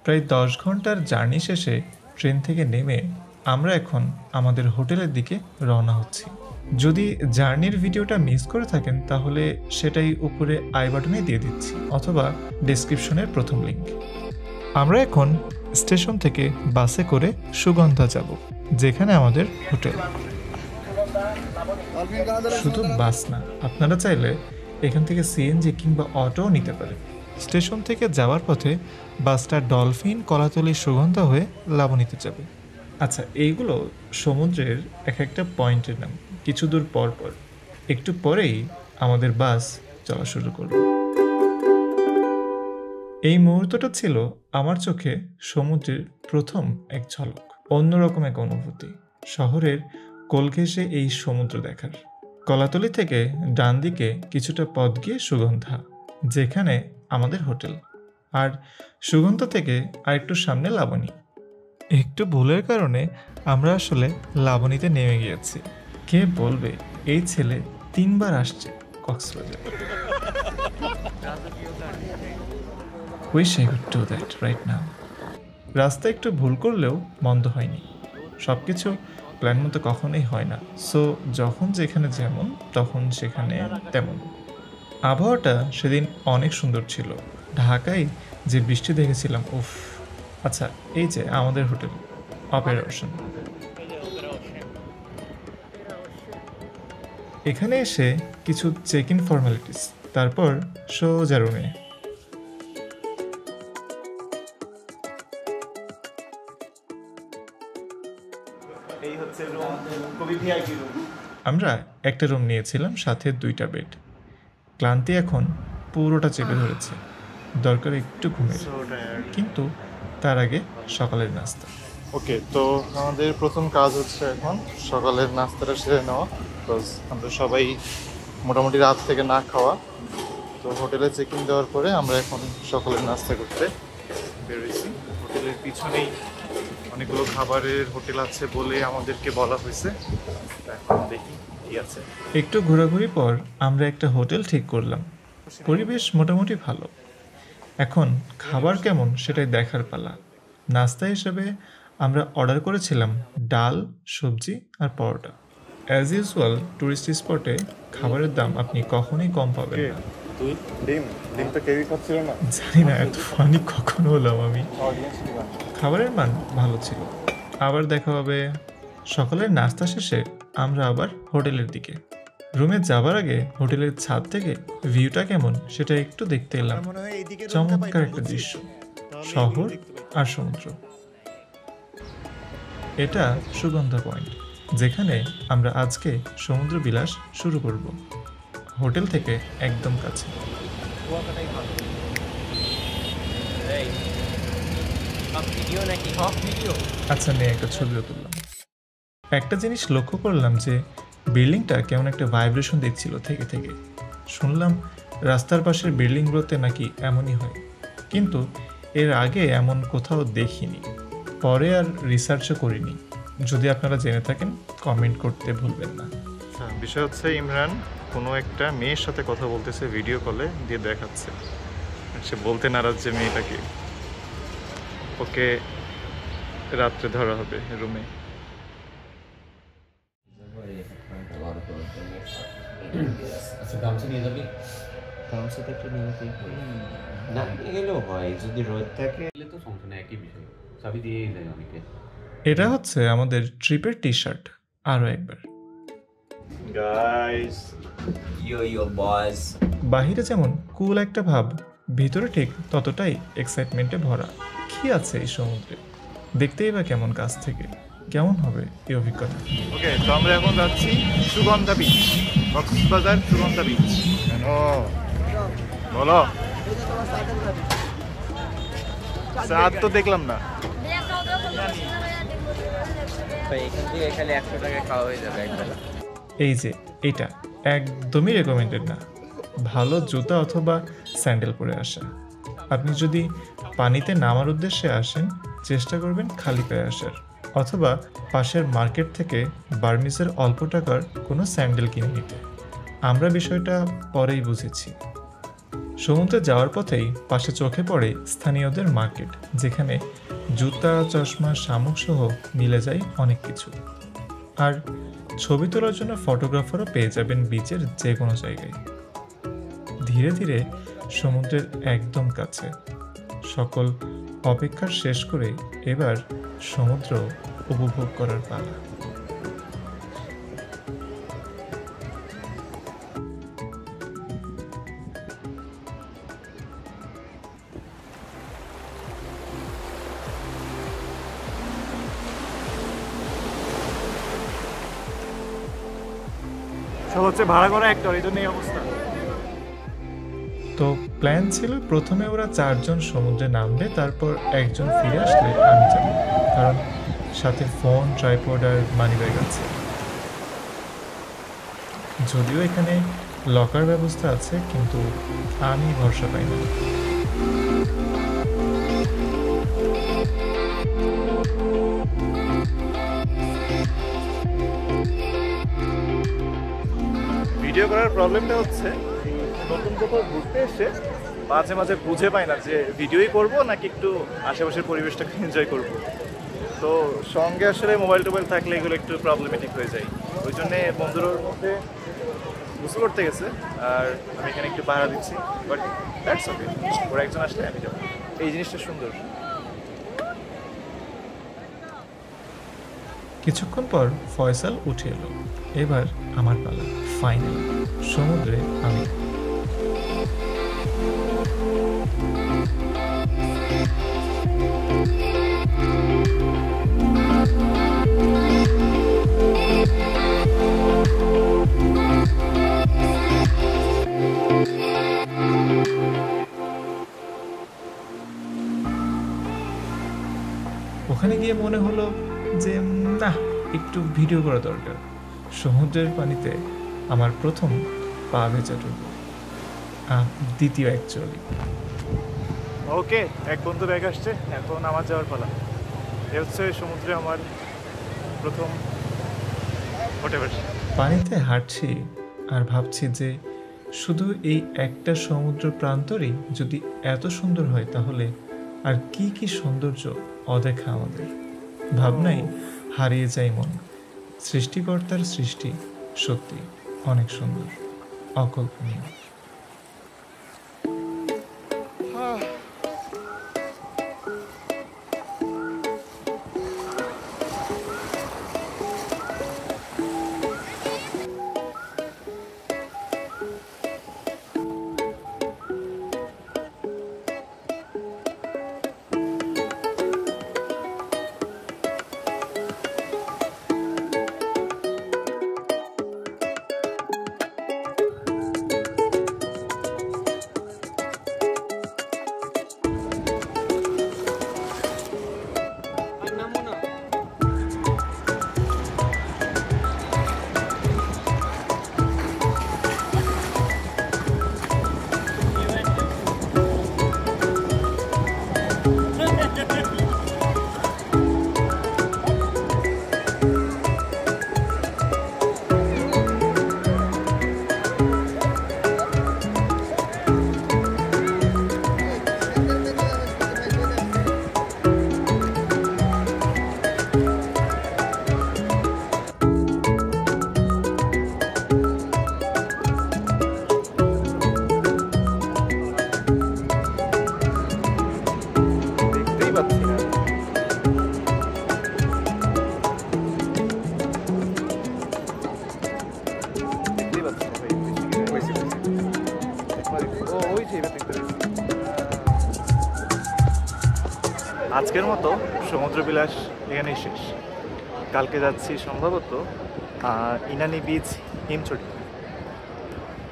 প্রায় 10 ঘন্টার জার্নি শেষে ট্রেন থেকে নেমে আমরা এখন আমাদের হোটেলের দিকে রওনা হচ্ছি। যদি জার্নির ভিডিওটা মিস করে থাকেন তাহলে সেটাই উপরে আই বাটনে দিয়ে দিচ্ছি অথবা ডেসক্রিপশনের প্রথম লিঙ্ক। আমরা এখন স্টেশন থেকে বাসে করে সুগন্ধা যাব, যেখানে আমাদের হোটেল। শুধু বাস না, আপনারা চাইলে এখান থেকে সিএনজি কিংবা অটোও নিতে পারেন। স্টেশন থেকে যাওয়ার পথে বাসটা ডলফিন, কলাতলি, সুগন্ধা হয়ে লাবণীতে যাবে। আচ্ছা, এইগুলো সমুদ্রের এক একটা পয়েন্টের নাম। কিছু দূর পর পর একটু পরেই আমাদের বাস চলা শুরু করবে। এই মুহূর্তটা ছিল আমার চোখে সমুদ্রের প্রথম এক ঝলক, অন্যরকম এক অনুভূতি। শহরের কোল ঘেঁষে এই সমুদ্র দেখার। কলাতলি থেকে ডান দিকে কিছুটা পথ গিয়ে সুগন্ধা, যেখানে আমাদের হোটেল, আর সুগন্ধা থেকে আরেকটু সামনে লাবণী। একটু ভুলের কারণে আমরা আসলে লাবণীতে নেমে গিয়েছি। কে বলবে এই ছেলে 3 বার আসছে Cox's Bazar. Wish I could do that right now. রাস্তা একটু ভুল করলেও মন্দ হয়নি। সবকিছু প্ল্যান মতো কখনোই হয় না। সো যখন যেখানে যেমন তখন সেখানে তেমন। আবহাওয়াটা সেদিন অনেক সুন্দর ছিল। ঢাকায় যে বৃষ্টি দেখেছিলাম, উফ। আচ্ছা, এই যে আমাদের হোটেল, অপেরা ওশান। এখানে এসে কিছু চেক ইন ফর্মালিটিস, তারপর সোজা রুমে। আমরা একটা রুম নিয়েছিলাম, সাথে 2টা বেড। ক্লান্তি এখন পুরোটা চেপে ধরেছে, দরকার একটু ঘুমের, কিন্তু তার আগে সকালের নাস্তা। ওকে, তো আমাদের প্রথম কাজ হচ্ছে এখন সকালের নাস্তাটা সেরে নেওয়া। বিকজ আমরা সবাই মোটামুটি রাত থেকে না খাওয়া। তো হোটেলে চেক ইন দেওয়ার পরে আমরা এখন সকালের নাস্তা করতে বেরোইছি। হোটেলের পিছনেই অনেকগুলো খাবারের হোটেল আছে বলে আমাদেরকে বলা হয়েছে। এখন দেখি কি আছে। একটু ঘোরাঘুরি পর আমরা একটা হোটেল ঠিক করলাম। পরিবেশ মোটামুটি ভালো। এখন খাবার কেমন সেটাই দেখার পালা। নাস্তা হিসেবে আমরা অর্ডার করেছিলাম ডাল, সবজি আর পরোটা। অ্যাজ ইউজুয়াল টুরিস্ট স্পটে খাবারের দাম আপনি কখনোই কম পাবেন না। ডিমটা কেউই খাচ্ছিল না, জানি না এত ফানি কখন হলাম আমি। খাবারের মান ভালো ছিল। আবার দেখা হবে। সকালের নাস্তা শেষে আমরা আবার হোটেলের দিকে। রুমে যাবার আগে হোটেলের ছাদ থেকে ভিউটা কেমন সেটা একটু দেখতে এলাম। চমৎকার একটা দৃশ্য, শহর আর সমুদ্র। এটা সুগন্ধা পয়েন্ট, যেখানে আমরা আজকে সমুদ্র বিলাস শুরু করব। হোটেল থেকে একদম কাছে। আচ্ছা, নিয়ে একটা ছবিও তুললাম। একটা জিনিস লক্ষ্য করলাম যে বিল্ডিংটা কেমন একটা ভাইব্রেশন দিচ্ছিল থেকে থেকে। শুনলাম রাস্তার পাশের বিল্ডিংগুলোতে নাকি এমনই হয়, কিন্তু এর আগে এমন কোথাও দেখিনি। পরে আর রিসার্চও করিনি। যদি আপনারা জেনে থাকেন কমেন্ট করতে ভুলবেন না। বিষয় হচ্ছে ইমরান কোনো একটা মেয়ের সাথে কথা বলতেছে ভিডিও কলে দিয়ে দেখাচ্ছে। সে বলতে নারাজ যে মেয়েটাকে, ওকে রাত্রে ধরা হবে রুমে। আচ্ছা, গামছা নিয়ে যাবি? গামছা তো একটা নিয়ে না নিয়ে গেলেও হয়, যদি রোদ থাকে তো সমস্যা নেই, একই বিষয়, চাবি দিয়েই যায় অনেকে। এটা হচ্ছে আমাদের ট্রিপের টি শার্ট। আরও একবার গাইস, ইয়ো বয়েজ। বাহিরে যেমন কুল একটা ভাব, ভিতরে ঠিক ততটাই এক্সাইটমেন্টে ভরা। কি আছে এই সমুদ্রে, দেখতেই বা কেমন কাছ থেকে, কেমন হবে এই অভিজ্ঞতা। ওকে, তো আমরা এখন যাচ্ছি সুগন্ধা বিচ, কক্সবাজার সুগন্ধা বিচ। বলো, রাত তো দেখলাম না। এখান থেকে খালি 100 টাকা খাওয়া হয়ে যাবে একবেলা। এই যে এটা একদমই রেকমেন্ডেড না। ভালো জুতা অথবা স্যান্ডেল পরে আসা। আপনি যদি পানিতে নামার উদ্দেশ্যে আসেন, চেষ্টা করবেন খালি পায়ে আসার, অথবা পাশের মার্কেট থেকে বার্মিজের অল্প টাকার কোনো স্যান্ডেল কিনে নিতে। আমরা বিষয়টা পরেই বুঝেছি। সমুদ্রে যাওয়ার পথেই পাশে চোখে পড়ে স্থানীয়দের মার্কেট, যেখানে জুতা, চশমা, শামুক সহ মিলে যায় অনেক কিছু। আর ছবি তোলার জন্য ফটোগ্রাফারও পেয়ে যাবেন বিচের যে কোনো জায়গায়। ধীরে ধীরে সমুদ্রের একদম কাছে। সকল অপেক্ষার শেষ করে এবার সমুদ্র উপভোগ করার পালা। সব হচ্ছে ভাড়া করা একটা, এই জন্য এই অবস্থা। তো প্ল্যান ছিল প্রথমে ওরা 4 জন সমুদ্রে নামবে, তারপর একজন ফিরে আসলে আমি যাব, কারণ সাথে ফোন, ট্রাইপড আর মানিব্যাগ আছে। যদিও এখানে লকার ব্যবস্থা আছে, কিন্তু আমি ভরসা পাই না। ভিডিও করার প্রবলেমটা হচ্ছে এই নতুন কোথাও ঘুরতে এসে মাঝে মাঝে বুঝে পাই না যে ভিডিওই করব নাকি একটু আশেপাশের পরিবেশটাকে এনজয় করব। তো সঙ্গে আসলে মোবাইল টোবাইল থাকলে এগুলো একটু প্রবলেমেটিক হয়ে যায়। ওই জন্যে বন্ধুদের মধ্যে গোসল করতে গেছে আর আমি এখানে একটু পাহারা দিচ্ছি, বাট দ্যাটস ওকে, ওরা একজন আসলে আমি যাবো। এই জিনিসটা সুন্দর। কিছুক্ষণ পর ফয়সাল উঠে এলো। এবার আমার পালা। ফাইনাল সমুদ্রে আমি। ওখানে গিয়ে মনে হলো যে না, একটু ভিডিও করা দরকার। সমুদ্রের পানিতে আমার প্রথম পা ভেজাটুকু, দ্বিতীয় অ্যাকচুয়ালি। ওকে, এক বন্ধু ব্যাগ আসছে, এখন আমার যাওয়ার পালা। এ হচ্ছে সমুদ্রে আমার প্রথম হোটেল। পানিতে হাঁটছি আর ভাবছি যে শুধু এই একটা সমুদ্র প্রান্তরই যদি এত সুন্দর হয়, তাহলে আর কি কি সৌন্দর্য অদেখা আমাদের। ভাবনাই হারিয়ে যায় মন। সৃষ্টিকর্তার সৃষ্টি সত্যি অনেক সুন্দর, অকল্পনীয়। আজকের মতো সমুদ্র বিলাস এখানেই শেষ। কালকে যাচ্ছি সম্ভবত ইনানি বিচ, হিমছড়ি।